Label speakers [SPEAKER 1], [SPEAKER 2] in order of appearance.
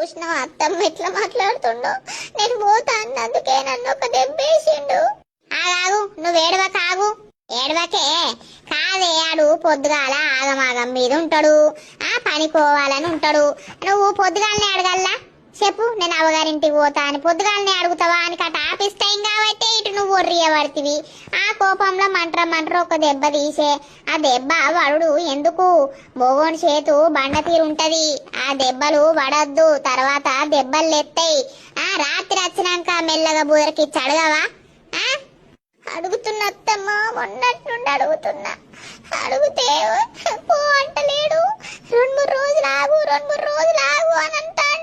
[SPEAKER 1] చూసిన అత్తమ్మ ఎట్లా మాట్లాడుతుండో. నేను పోతా అన్నందుకే నన్ను ఒక దెబ్బేసిండు. ఆగాగు, నువ్వు ఏడవకాగు. ఏడవకే కాదే, ఆడు పొద్దుగాల ఆగమాగం మీద ఉంటాడు, ఆ పనికోవాలని ఉంటాడు. నువ్వు పొద్దుగాలనే అడగల్లా చెప్పు, నేను అవ్వగారింటికి పోతా అని పొద్దుగాలనే అడుగుతావా అని కట ఆఫీస్ టైం కాబట్టి ఇటు నువ్వు ఒర్రియబడితివి. ఆ కోపంలో మంట్ర ఒక దెబ్బ తీసే. ఆ దెబ్బ వడుడు ఎందుకు, మొగోని చేతు బండ తీరుంటది, ఆ దెబ్బలు పడద్దు, తర్వాత దెబ్బలు ఎత్తాయి. ఆ రాత్రి వచ్చినాక మెల్లగా బుదరకిచ్చి అడగవా? అడుగుతున్నా అత్తమ్మ, మొన్నట్టుండి అడుగుతున్నా. అడిగితే పో అంటలేడు. 2-3 రోజులు ఆగు అని అంటాడు.